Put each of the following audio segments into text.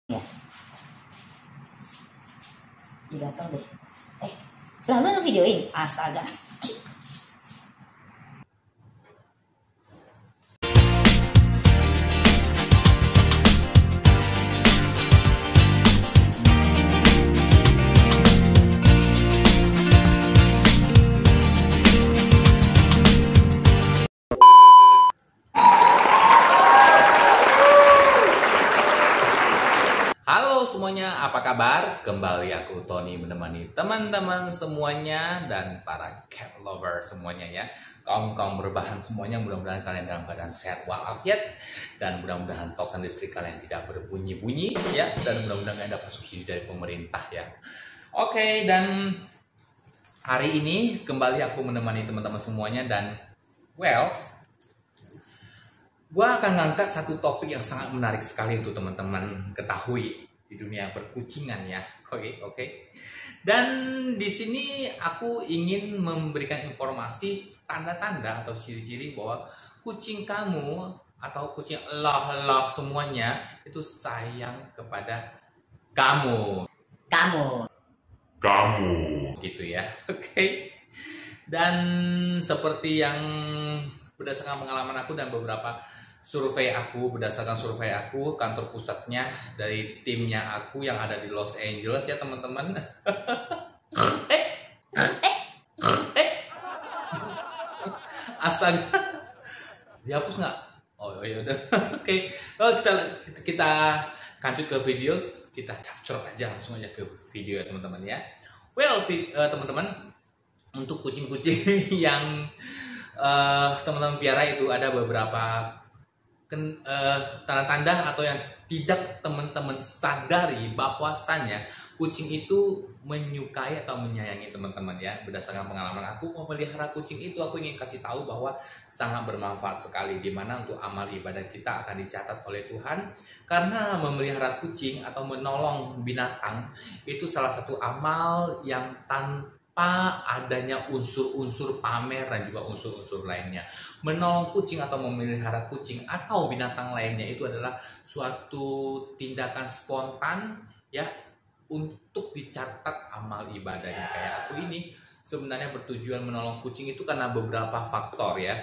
Ya, gatel deh. Lah lu videoin? Astaga. Halo semuanya, apa kabar? Kembali aku Tony menemani teman-teman semuanya dan para cat lover semuanya ya. Kaum berbahan semuanya, mudah-mudahan kalian dalam keadaan sehat walafiat dan mudah-mudahan token listrik kalian tidak berbunyi-bunyi ya, dan mudah-mudahan kalian dapat subsidi dari pemerintah ya. Oke, dan hari ini kembali aku menemani teman-teman semuanya dan gue akan ngangkat satu topik yang sangat menarik sekali untuk teman-teman ketahui di dunia perkucingan ya. Oke. Dan di sini aku ingin memberikan informasi tanda-tanda atau ciri-ciri bahwa kucing kamu atau kucing Allah semuanya itu sayang kepada kamu. Gitu ya. Oke. Dan seperti yang berdasarkan pengalaman aku dan beberapa berdasarkan survei aku, kantor pusatnya dari timnya aku yang ada di Los Angeles ya teman-teman. Astaga, dihapus nggak? Oh ya udah. Oke. Oh, kita lanjut ke video, kita capture aja langsung aja ke video ya teman-teman ya. Teman-teman, untuk kucing-kucing yang teman-teman piara itu ada beberapa tanda-tanda atau yang tidak teman-teman sadari bahwasannya kucing itu menyukai atau menyayangi teman-teman ya. Berdasarkan pengalaman aku memelihara kucing itu, aku ingin kasih tahu bahwa sangat bermanfaat sekali, dimana untuk amal ibadah kita akan dicatat oleh Tuhan, karena memelihara kucing atau menolong binatang itu salah satu amal yang tanpa adanya unsur-unsur pamer dan juga unsur-unsur lainnya. Menolong kucing atau memelihara kucing atau binatang lainnya itu adalah suatu tindakan spontan ya, untuk dicatat amal ibadahnya. Kayak aku ini sebenarnya bertujuan menolong kucing itu karena beberapa faktor ya.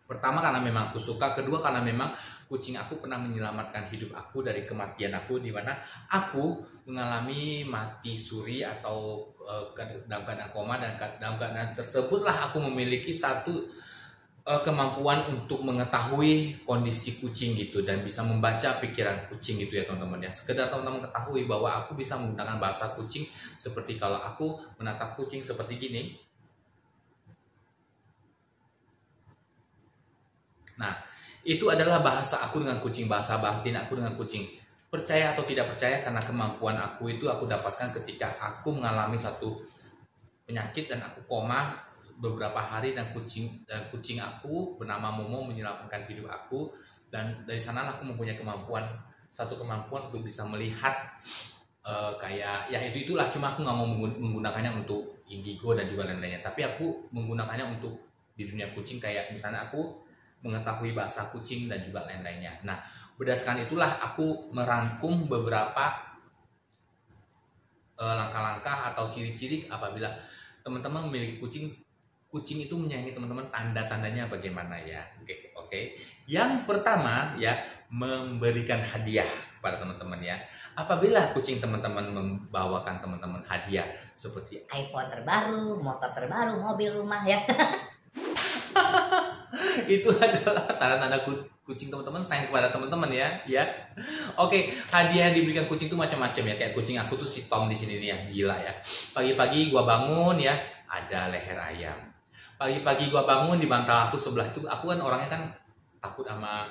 Pertama, karena memang aku suka. Kedua, karena memang kucing aku pernah menyelamatkan hidup aku dari kematian aku, di mana aku mengalami mati suri atau dalam keadaan koma, dan dalam keadaan tersebutlah aku memiliki satu kemampuan untuk mengetahui kondisi kucing gitu dan bisa membaca pikiran kucing gitu ya teman-teman ya. Sekedar teman-teman ketahui bahwa aku bisa menggunakan bahasa kucing, seperti kalau aku menatap kucing seperti gini. Nah, itu adalah bahasa aku dengan kucing, bahasa batin aku dengan kucing. Percaya atau tidak percaya, karena kemampuan aku itu aku dapatkan ketika aku mengalami satu penyakit dan aku koma beberapa hari, dan kucing aku bernama Momo menyelamatkan hidup aku, dan dari sana aku mempunyai satu kemampuan untuk bisa melihat kayak ya itulah, cuma aku nggak mau menggunakannya untuk indigo dan juga lain-lainnya, tapi aku menggunakannya untuk di dunia kucing, kayak misalnya aku mengetahui bahasa kucing dan juga lain-lainnya. Nah, berdasarkan itulah aku merangkum beberapa langkah-langkah atau ciri-ciri apabila teman-teman memiliki kucing itu menyayangi teman-teman. Tanda-tandanya bagaimana ya? Oke. Yang pertama ya, memberikan hadiah kepada teman-teman ya. Apabila kucing teman-teman membawakan teman-teman hadiah seperti iPhone terbaru, motor terbaru, mobil, rumah ya. itu adalah tanda-tanda kucing teman-teman sayang kepada teman-teman ya. Oke, hadiah yang diberikan kucing itu macam-macam ya. Kayak kucing aku tuh si Tom di sini nih ya, gila ya. Pagi-pagi gua bangun ya, ada leher ayam. Pagi-pagi gua bangun, di bantal aku sebelah itu, aku kan orangnya kan takut sama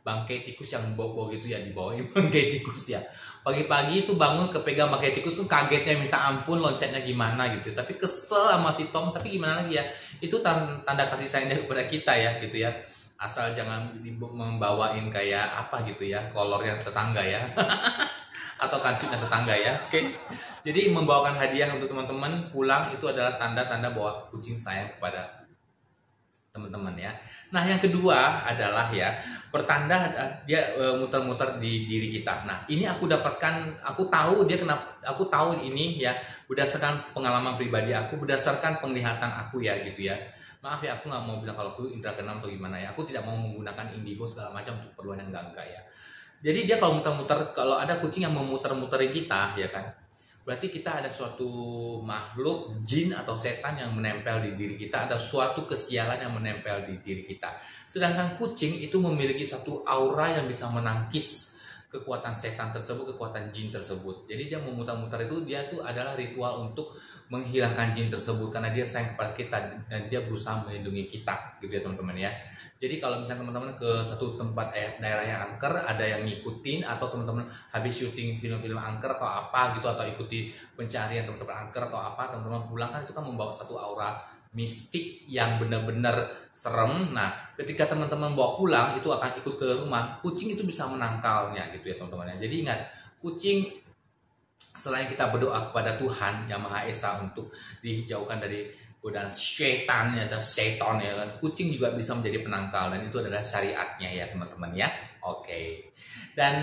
bangkai tikus yang bobo gitu ya, dibawain bangkai tikus ya. Pagi-pagi itu bangun kepegang bangkai tikus tuh kagetnya minta ampun, loncatnya gimana gitu. Tapi kesel sama si Tom, tapi gimana lagi ya. Itu tanda kasih sayangnya kepada kita ya gitu ya. Asal jangan membawain kayak apa gitu ya, kolornya tetangga ya. Atau kancutnya tetangga ya. Oke. Jadi membawakan hadiah untuk teman-teman pulang itu adalah tanda-tanda bahwa kucing sayang kepada teman-teman ya. Nah, yang kedua adalah ya pertanda dia muter-muter di diri kita. Nah, ini aku dapatkan, aku tahu dia kenapa, aku tahu ini ya berdasarkan pengalaman pribadi aku, berdasarkan penglihatan aku ya gitu ya. Maaf ya, aku nggak mau bilang kalau aku indra keenam atau gimana ya. Aku tidak mau menggunakan indigo segala macam untuk keperluan yang enggak ya. Jadi dia kalau muter-muter, kalau ada kucing yang memuter-muterin kita ya kan, berarti kita ada suatu makhluk jin atau setan yang menempel di diri kita, ada suatu kesialan yang menempel di diri kita. Sedangkan kucing itu memiliki satu aura yang bisa menangkis kekuatan setan tersebut, kekuatan jin tersebut. Jadi dia memutar-mutar itu, dia tuh adalah ritual untuk menghilangkan jin tersebut karena dia sayang kepada kita dan dia berusaha melindungi kita gitu ya teman-teman ya. Jadi kalau misalnya teman-teman ke satu tempat daerah yang angker, ada yang ngikutin, atau teman-teman habis syuting film-film angker atau apa gitu, atau ikuti pencarian teman-teman angker atau apa, teman-teman pulang kan itu kan membawa satu aura mistik yang benar-benar serem. Nah, ketika teman-teman bawa pulang itu akan ikut ke rumah, kucing itu bisa menangkalnya gitu ya teman-teman. Jadi ingat, kucing selain kita berdoa kepada Tuhan Yang Maha Esa untuk dijauhkan dari godaan setan atau seton ya kan, kucing juga bisa menjadi penangkal dan itu adalah syariatnya ya teman-teman ya. Oke. Dan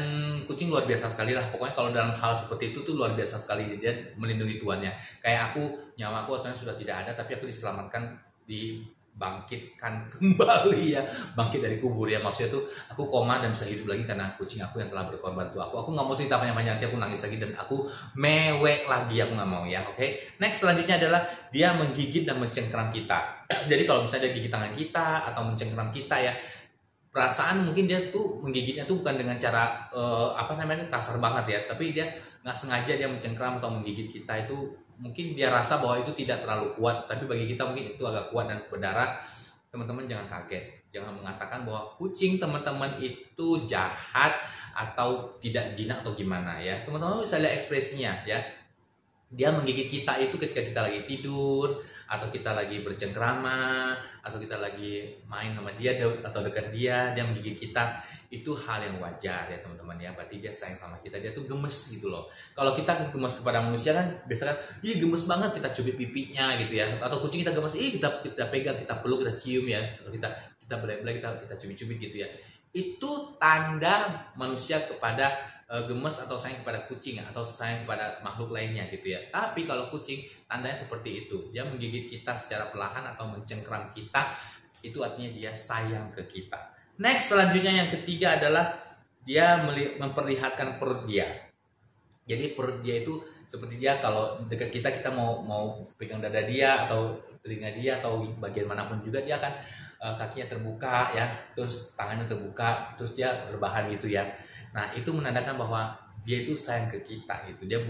kucing luar biasa sekali lah, pokoknya kalau dalam hal seperti itu tuh luar biasa sekali, dia melindungi tuannya. Kayak aku, nyawaku atau sudah tidak ada tapi aku diselamatkan, dibangkitkan kembali ya, bangkit dari kubur ya, maksudnya tuh aku koma dan bisa hidup lagi karena kucing aku yang telah berkorban untuk aku nggak mau cerita panjang-panjang, nanti aku nangis lagi dan aku mewek lagi, aku nggak mau ya. Oke. Next, selanjutnya adalah dia menggigit dan mencengkram kita. Jadi kalau misalnya dia gigit tangan kita atau mencengkram kita ya, perasaan mungkin dia tuh menggigitnya tuh bukan dengan cara kasar banget ya, tapi dia nggak sengaja dia mencengkram atau menggigit kita, itu mungkin dia rasa bahwa itu tidak terlalu kuat, tapi bagi kita mungkin itu agak kuat dan berdarah. Teman-teman jangan kaget, jangan mengatakan bahwa kucing teman-teman itu jahat atau tidak jinak atau gimana ya. Teman-teman bisa lihat ekspresinya ya. Dia menggigit kita itu ketika kita lagi tidur, atau kita lagi bercengkrama, atau kita lagi main sama dia atau dekat dia menggigit kita, itu hal yang wajar ya teman-teman ya. Berarti dia sayang sama kita, dia tuh gemes gitu loh. Kalau kita gemes kepada manusia kan biasa kan, ih gemes banget, kita cubit pipinya gitu ya. Atau kucing kita gemes, kita pegang, kita peluk, kita cium ya, atau kita belai-belai, kita cubit-cubit gitu ya. Itu tanda manusia kepada gemes atau sayang kepada kucing atau sayang kepada makhluk lainnya gitu ya. Tapi kalau kucing tandanya seperti itu, dia menggigit kita secara perlahan atau mencengkram kita, itu artinya dia sayang ke kita. Next, selanjutnya yang ketiga adalah dia memperlihatkan perut dia. Jadi perut dia itu seperti dia kalau dekat kita mau pegang dada dia atau telinga dia atau bagian manapun juga, dia akan kakinya terbuka ya, terus tangannya terbuka, terus dia rebahan gitu ya. Nah, itu menandakan bahwa dia itu sayang ke kita gitu. Dia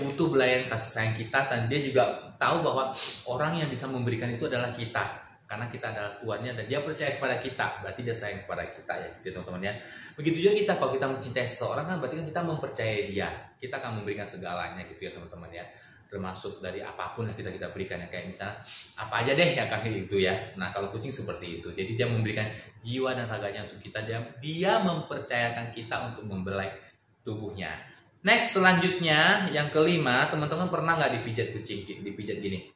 butuh belayan kasih sayang kita, dan dia juga tahu bahwa orang yang bisa memberikan itu adalah kita. Karena kita adalah tuannya dan dia percaya kepada kita, berarti dia sayang kepada kita ya gitu teman-teman ya. Begitu juga kita, kalau kita mencintai seseorang kan berarti kan kita mempercayai dia. Kita akan memberikan segalanya gitu ya teman-teman ya. Termasuk dari apapun yang kita berikan ya, kayak misalnya apa aja deh yang kayak gitu ya. Nah, kalau kucing seperti itu, jadi dia memberikan jiwa dan raganya untuk kita, dia mempercayakan kita untuk membelai tubuhnya. Next, selanjutnya yang kelima, teman-teman pernah nggak dipijat kucing, dipijat gini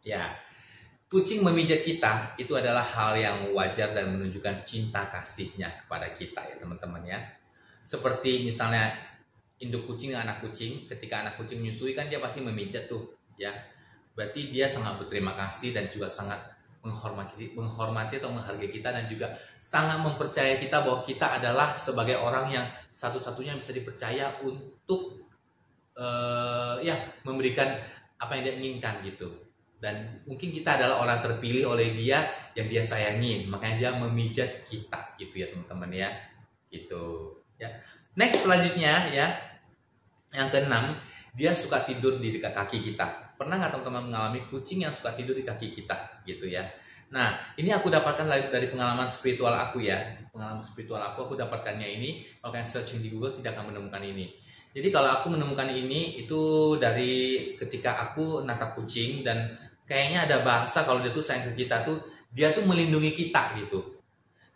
ya? Kucing memijat kita itu adalah hal yang wajar dan menunjukkan cinta kasihnya kepada kita ya teman-teman ya. Seperti misalnya induk kucing dan anak kucing, ketika anak kucing menyusui kan dia pasti memijat tuh ya. Berarti dia sangat berterima kasih dan juga sangat menghormati atau menghargai kita, dan juga sangat mempercayai kita bahwa kita adalah sebagai orang yang satu-satunya bisa dipercaya untuk memberikan apa yang dia inginkan gitu. Dan mungkin kita adalah orang terpilih oleh dia yang dia sayangi, makanya dia memijat kita gitu ya teman-teman ya, gitu ya. Next, selanjutnya ya, yang keenam, dia suka tidur di dekat kaki kita. Pernah nggak teman-teman mengalami kucing yang suka tidur di kaki kita gitu ya? Nah, ini aku dapatkan dari pengalaman spiritual aku ya. Pengalaman spiritual aku dapatkannya ini. Kalau kalian searching di Google tidak akan menemukan ini. Jadi kalau aku menemukan ini itu dari ketika aku natap kucing, dan kayaknya ada bahasa kalau dia tuh sayang ke kita tuh, dia tuh melindungi kita gitu.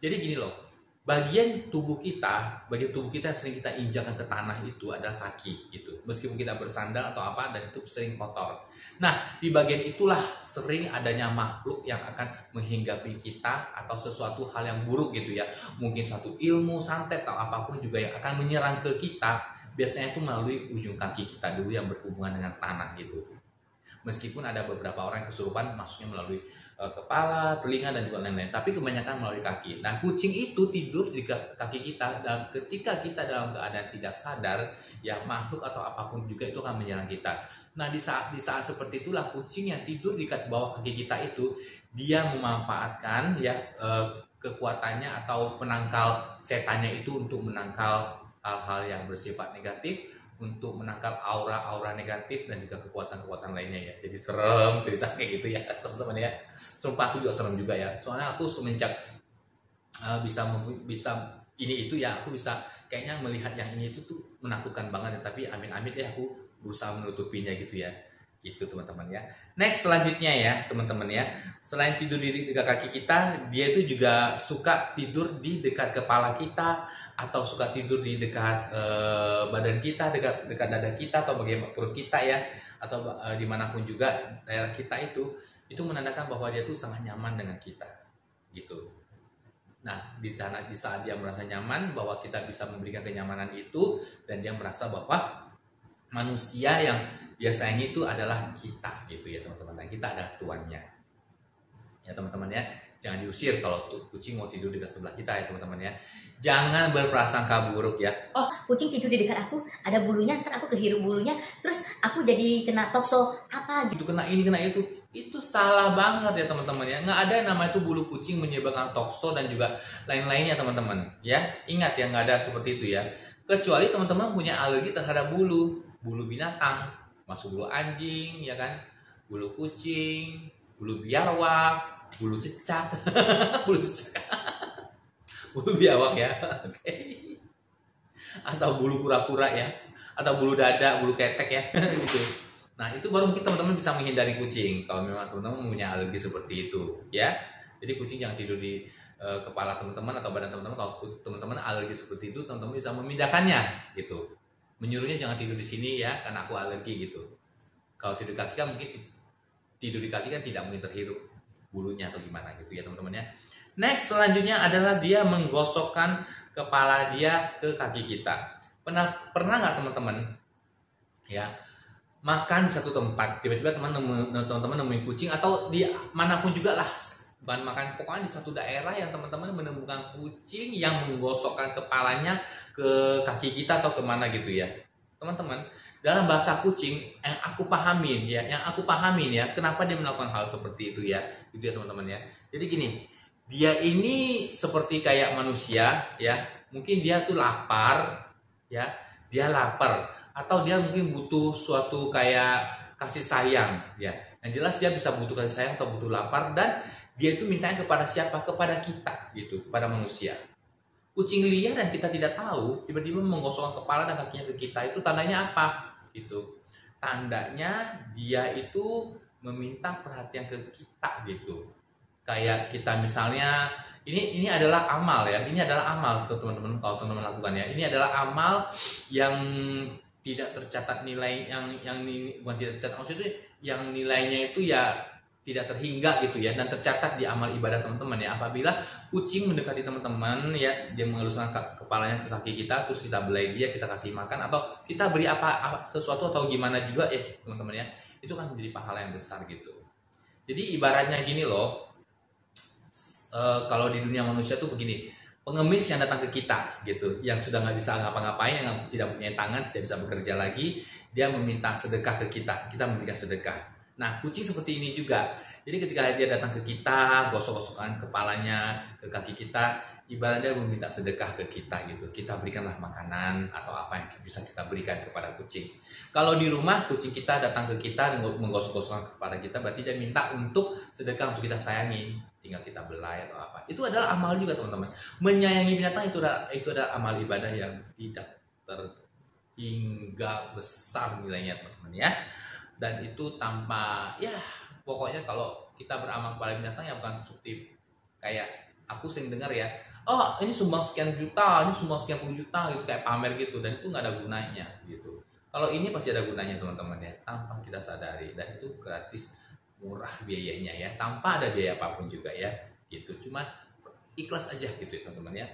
Jadi gini loh, bagian tubuh kita yang sering kita injakkan ke tanah itu adalah kaki gitu. Meskipun kita bersandal atau apa, dan itu sering kotor. Nah, di bagian itulah sering adanya makhluk yang akan menghinggapi kita atau sesuatu hal yang buruk gitu ya. Mungkin satu ilmu, santet atau apapun juga yang akan menyerang ke kita. Biasanya itu melalui ujung kaki kita dulu yang berhubungan dengan tanah gitu. Meskipun ada beberapa orang yang kesurupan masuknya melalui kepala, telinga, dan juga lain-lain. Tapi kebanyakan melalui kaki. Nah, kucing itu tidur di kaki kita, dan ketika kita dalam keadaan tidak sadar, ya makhluk atau apapun juga itu akan menyerang kita. Nah, di saat seperti itulah kucing yang tidur di bawah kaki kita itu, dia memanfaatkan ya kekuatannya atau penangkal setannya itu untuk menangkal hal-hal yang bersifat negatif, untuk menangkap aura-aura negatif dan juga kekuatan-kekuatan lainnya ya. Jadi serem cerita kayak gitu ya teman-teman ya. Sumpah aku juga serem juga ya. Soalnya aku semenjak bisa ini itu ya, aku bisa kayaknya melihat yang ini itu tuh menakutkan banget ya. Tapi amin-amin ya, aku berusaha menutupinya gitu ya. Gitu teman-teman ya. Next selanjutnya ya teman-teman ya. Selain tidur di dekat kaki kita, dia itu juga suka tidur di dekat kepala kita, atau suka tidur di dekat badan kita, dekat dada kita atau bagian perut kita ya, atau dimanapun juga daerah kita itu menandakan bahwa dia tuh sangat nyaman dengan kita gitu. Nah, di saat dia merasa nyaman bahwa kita bisa memberikan kenyamanan itu, dan dia merasa bahwa manusia yang dia sayangi itu adalah kita gitu ya teman-teman. Nah, kita adalah tuannya ya teman-teman ya. Jangan diusir kalau kucing mau tidur di sebelah kita ya teman-teman ya. Jangan berprasangka buruk ya. Oh, kucing tidur di dekat aku, ada bulunya, ntar aku kehirup bulunya, terus aku jadi kena tokso apa gitu. Itu kena ini, kena itu. Itu salah banget ya teman-teman ya. Nggak ada nama itu bulu kucing menyebabkan tokso dan juga lain-lainnya teman-teman ya. Ingat ya, nggak ada seperti itu ya. Kecuali teman-teman punya alergi terhadap bulu binatang, masuk bulu anjing ya kan, bulu kucing, bulu biawak, bulu cecak, bulu biawak ya, oke. Atau bulu kura-kura ya, atau bulu dada, bulu ketek ya, gitu. Nah, itu baru mungkin teman-teman bisa menghindari kucing kalau memang teman-teman punya alergi seperti itu ya. Jadi kucing jangan tidur di kepala teman-teman atau badan teman-teman. Kalau teman-teman alergi seperti itu, teman-teman bisa memindahkannya gitu. Menyuruhnya jangan tidur di sini ya, karena aku alergi gitu. Kalau tidur di kaki kan mungkin tidur di kaki kan tidak mungkin terhirup bulunya atau gimana gitu ya teman-teman ya. Next selanjutnya adalah dia menggosokkan kepala dia ke kaki kita. Pernah nggak teman-teman ya makan di satu tempat, tiba-tiba teman-teman nemuin kucing, atau di manapun juga lah, bukan makan, pokoknya di satu daerah yang teman-teman menemukan kucing yang menggosokkan kepalanya ke kaki kita atau kemana gitu ya teman-teman. Dalam bahasa kucing yang aku pahamin ya, kenapa dia melakukan hal seperti itu ya, gitu ya teman-teman ya. Jadi gini, dia ini seperti kayak manusia ya, mungkin dia tuh lapar ya, dia lapar, atau dia mungkin butuh suatu kayak kasih sayang ya. Yang jelas dia bisa butuh kasih sayang atau butuh lapar, dan dia itu mintanya kepada siapa? Kepada kita gitu, kepada manusia. Kucing liar yang kita tidak tahu tiba-tiba menggosokkan kepala dan kakinya ke kita, itu tandanya apa? Gitu. Tandanya dia itu meminta perhatian ke kita gitu. Kayak kita misalnya, ini adalah amal ya, ini adalah amal tuh teman-teman, kalau teman-teman lakukan ya. Ini adalah amal yang tidak tercatat nilai, yang bukan tidak tercatat, maksudnya yang nilainya itu ya tidak terhingga gitu ya, dan tercatat di amal ibadah teman-teman ya. Apabila kucing mendekati teman-teman ya, dia mengeluskan kepalanya ke kaki kita, terus kita belai dia, kita kasih makan, atau kita beri apa sesuatu atau gimana juga ya teman-teman ya, itu kan menjadi pahala yang besar gitu. Jadi ibaratnya gini loh, kalau di dunia manusia tuh begini, pengemis yang datang ke kita gitu, yang sudah nggak bisa ngapa-ngapain, yang tidak punya tangan, tidak bisa bekerja lagi, dia meminta sedekah ke kita, kita memberikan sedekah. Nah, kucing seperti ini juga. Jadi ketika dia datang ke kita, gosok-gosokkan kepalanya ke kaki kita, ibaratnya meminta sedekah ke kita gitu. Kita berikanlah makanan atau apa yang bisa kita berikan kepada kucing. Kalau di rumah kucing kita datang ke kita dan menggosok-gosokkan kepala kita, berarti dia minta untuk sedekah, untuk kita sayangi. Tinggal kita belai atau apa. Itu adalah amal juga teman-teman. Menyayangi binatang itu adalah amal ibadah yang tidak terhingga besar nilainya teman-teman ya. Dan itu tanpa, ya pokoknya kalau kita beramal kepada binatang ya bukan seperti kayak aku sering dengar ya, oh ini sumbang sekian juta, ini sumbang sekian puluh juta gitu, kayak pamer gitu, dan itu nggak ada gunanya gitu. Kalau ini pasti ada gunanya teman-teman ya, tanpa kita sadari, dan itu gratis, murah biayanya ya, tanpa ada biaya apapun juga ya gitu, cuma ikhlas aja gitu ya teman-teman ya.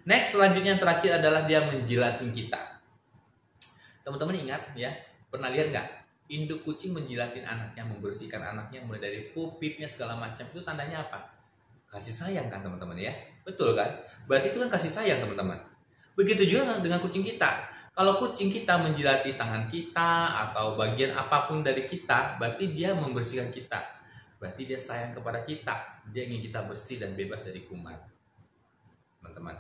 Next, selanjutnya yang terakhir adalah dia menjilatin kita. Teman-teman ingat ya, pernah lihat nggak induk kucing menjilatin anaknya, membersihkan anaknya mulai dari pup, pipnya segala macam, itu tandanya apa? Kasih sayang kan teman-teman ya, betul kan? Berarti itu kan kasih sayang teman-teman. Begitu juga dengan kucing kita. Kalau kucing kita menjilati tangan kita atau bagian apapun dari kita, berarti dia membersihkan kita. Berarti dia sayang kepada kita. Dia ingin kita bersih dan bebas dari kuman. Teman-teman.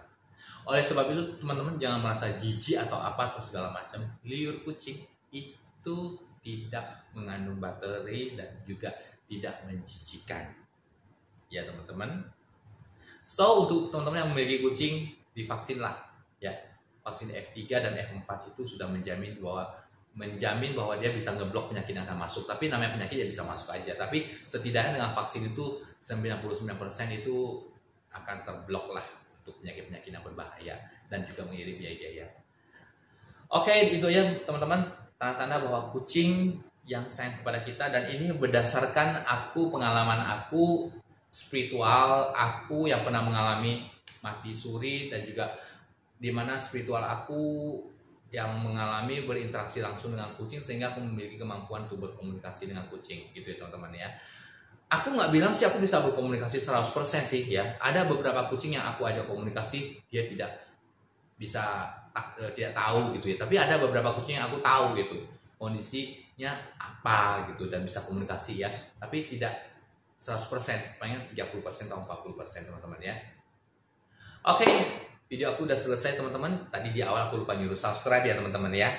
Oleh sebab itu teman-teman jangan merasa jijik atau apa atau segala macam. Liur kucing itu tidak mengandung bakteri dan juga tidak menjijikan. Ya teman-teman. So untuk teman-teman yang memiliki kucing, divaksinlah ya. Vaksin F3 dan F4 itu sudah menjamin bahwa dia bisa ngeblok penyakit yang akan masuk. Tapi namanya penyakit ya bisa masuk aja. Tapi setidaknya dengan vaksin itu 99% itu akan terblok lah untuk penyakit-penyakit yang berbahaya dan juga mengirim biaya-biaya. Oke, itu ya teman-teman, tanda-tanda bahwa kucing yang sayang kepada kita, dan ini berdasarkan pengalaman aku spiritual, aku yang pernah mengalami mati suri, dan juga di mana spiritual aku yang mengalami berinteraksi langsung dengan kucing sehingga aku memiliki kemampuan untuk berkomunikasi dengan kucing gitu ya teman-teman ya. Aku nggak bilang sih aku bisa berkomunikasi 100% sih ya. Ada beberapa kucing yang aku ajak komunikasi dia tidak bisa, tidak tahu gitu ya. Tapi ada beberapa kucing yang aku tahu gitu kondisinya apa gitu dan bisa komunikasi ya. Tapi tidak 100%, paling 30% atau 40% teman-teman ya. Oke. Video aku udah selesai teman-teman. Tadi di awal aku lupa nyuruh subscribe ya teman-teman ya.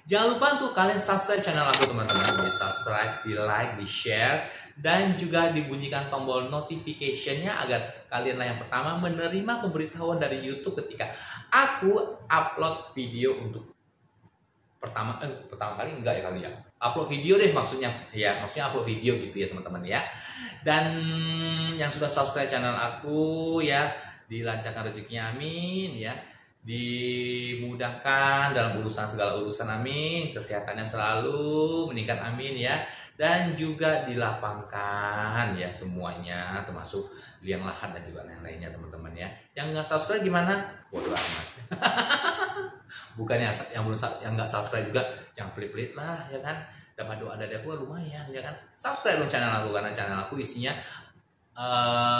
Jangan lupa untuk kalian subscribe channel aku teman-teman. Di subscribe, di like, di share, dan juga dibunyikan tombol notification-nya agar kalianlah yang pertama menerima pemberitahuan dari YouTube ketika aku upload video untuk pertama kali enggak ya kali ya. Upload video deh maksudnya upload video gitu ya teman-teman ya. Dan yang sudah subscribe channel aku ya, dilancarkan rezekinya amin ya, dimudahkan dalam segala urusan amin, kesehatannya selalu meningkat amin ya, dan juga dilapangkan ya semuanya termasuk liang lahat dan juga lain-lainnya teman-teman ya. Yang nggak subscribe gimana? Bodoh amat. Bukannya yang nggak subscribe juga jangan pelit-pelit lah ya kan, dapat doa dari aku lumayan ya kan. Subscribe dong channel aku karena channel aku isinya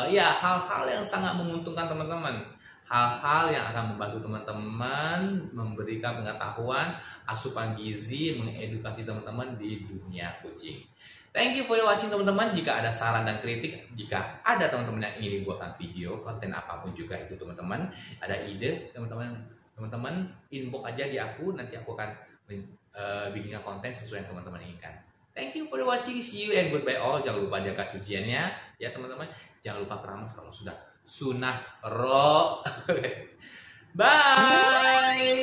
ya hal-hal yang sangat menguntungkan teman-teman, hal-hal yang akan membantu teman-teman memberikan pengetahuan, asupan gizi, mengedukasi teman-teman di dunia kucing. Thank you for watching teman-teman. Jika ada saran dan kritik, jika ada teman-teman yang ingin dibuatkan video, konten apapun juga itu teman-teman, ada ide teman-teman inbox aja di aku, nanti aku akan bikinkan konten sesuai yang teman-teman inginkan. Thank you for watching, see you and goodbye all. Jangan lupa jaga cuciannya ya teman-teman. Jangan lupa keramas kalau sudah sunah roh. Bye.